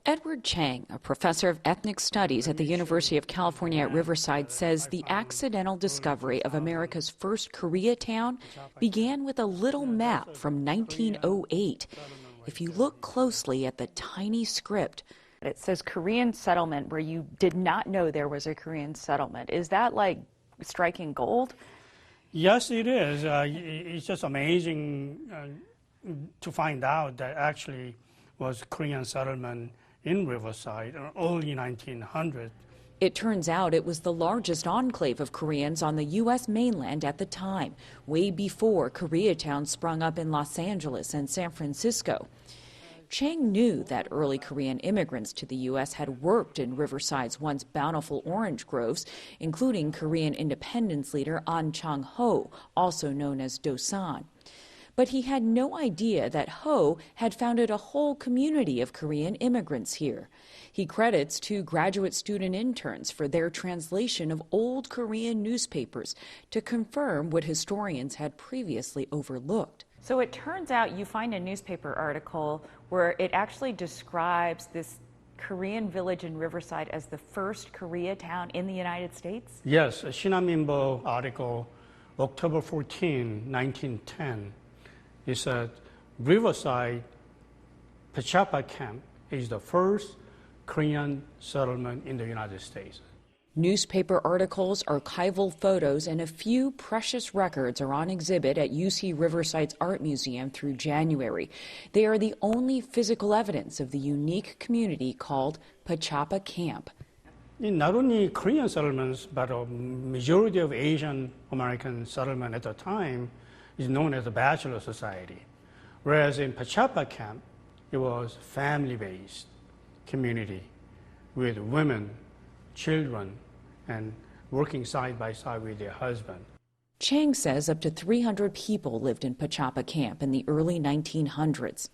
Edward Chang, a professor of ethnic studies at the University of California at Riverside, says the accidental discovery of America's first Koreatown began with a little map from 1908. If you look closely at the tiny script, it says Korean settlement where you did not know there was a Korean settlement. Is that like striking gold? Yes, it is. It's just amazing to find out that actually was Korean settlement in Riverside in early 1900s. It turns out it was the largest enclave of Koreans on the U.S. mainland at the time, way before Koreatown sprung up in Los Angeles and San Francisco. Chang knew that early Korean immigrants to the U.S. had worked in Riverside's once bountiful orange groves, including Korean independence leader An Chang-ho, also known as Dosan. But he had no idea that Ho had founded a whole community of Korean immigrants here. He credits two graduate student interns for their translation of old Korean newspapers to confirm what historians had previously overlooked. So it turns out you find a newspaper article where it actually describes this Korean village in Riverside as the first Koreatown in the United States? Yes, a Shinhanminbo article, October 14, 1910. It said, Riverside Pachapa Camp is the first Korean settlement in the United States. Newspaper articles, archival photos, and a few precious records are on exhibit at UC Riverside's Art Museum through January. They are the only physical evidence of the unique community called Pachapa Camp. Not only Korean settlements, but a majority of Asian American settlement at the time is known as a bachelor society. Whereas in Pachapa Camp, it was family-based community with women, children, and working side by side with their husband. Chang says up to 300 people lived in Pachapa Camp in the early 1900s.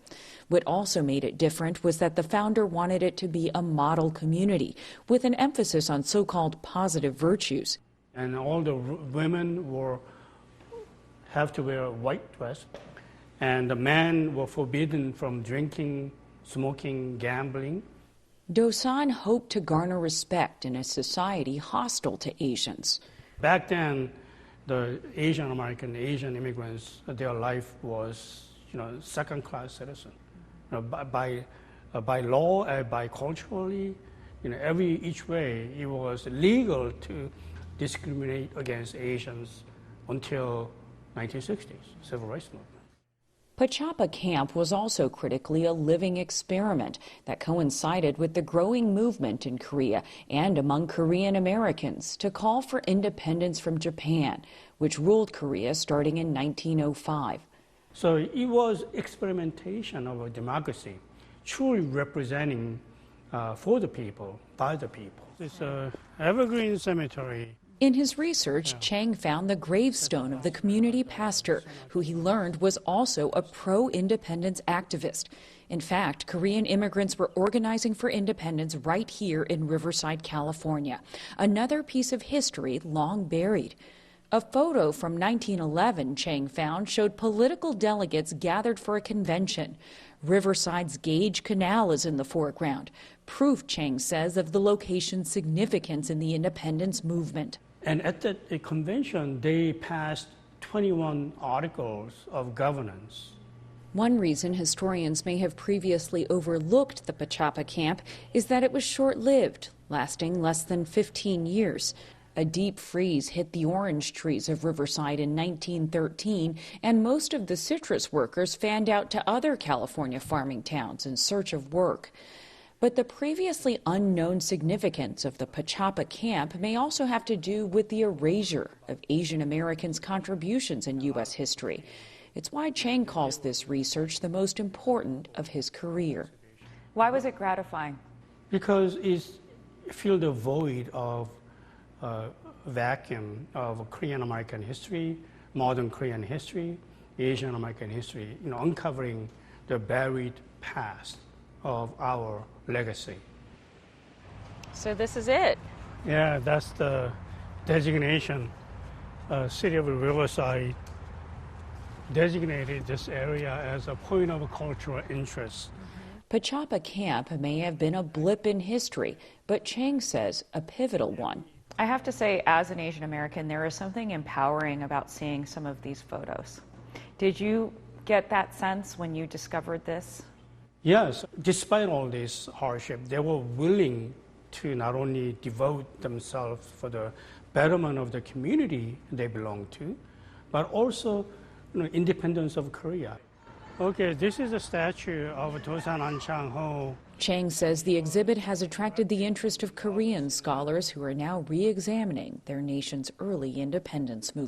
What also made it different was that the founder wanted it to be a model community with an emphasis on so-called positive virtues. And all the women have to wear a white dress, and the men were forbidden from drinking, smoking, gambling. Dosan hoped to garner respect in a society hostile to Asians. Back then, the Asian immigrants, their life was, second-class citizen. By law, by culturally, each way, it was legal to discriminate against Asians until 1960s, civil rights movement. Pachapa Camp was also critically a living experiment that coincided with the growing movement in Korea and among Korean Americans to call for independence from Japan, which ruled Korea starting in 1905. So it was experimentation of a democracy, truly representing for the people, by the people. It's an evergreen cemetery. In his research, Chang found the gravestone of the community pastor, who he learned was also a pro-independence activist. In fact, Korean immigrants were organizing for independence right here in Riverside, California, another piece of history long buried. A photo from 1911 Chang found showed political delegates gathered for a convention. Riverside's Gage Canal is in the foreground, proof, Chang says, of the location's significance in the independence movement. And at the convention, they passed 21 articles of governance. One reason historians may have previously overlooked the Pachapa Camp is that it was short-lived, lasting less than 15 years. A deep freeze hit the orange trees of Riverside in 1913, and most of the citrus workers fanned out to other California farming towns in search of work. But the previously unknown significance of the Pachapa Camp may also have to do with the erasure of Asian Americans' contributions in U.S. history. It's why Chang calls this research the most important of his career. Why was it gratifying? Because it filled the void of vacuum of Korean American history, modern Korean history, Asian American history, uncovering the buried past of our legacy. So this is it? Yeah, that's the designation. City of Riverside designated this area as a point of cultural interest. Pachapa Camp may have been a blip in history, but Chang says a pivotal one. I have to say, as an Asian American, there is something empowering about seeing some of these photos. Did you get that sense when you discovered this? Yes, despite all this hardship, they were willing to not only devote themselves for the betterment of the community they belong to, but also independence of Korea. Okay, this is a statue of Dosan An Chang-ho. Chang says the exhibit has attracted the interest of Korean scholars who are now re-examining their nation's early independence movement.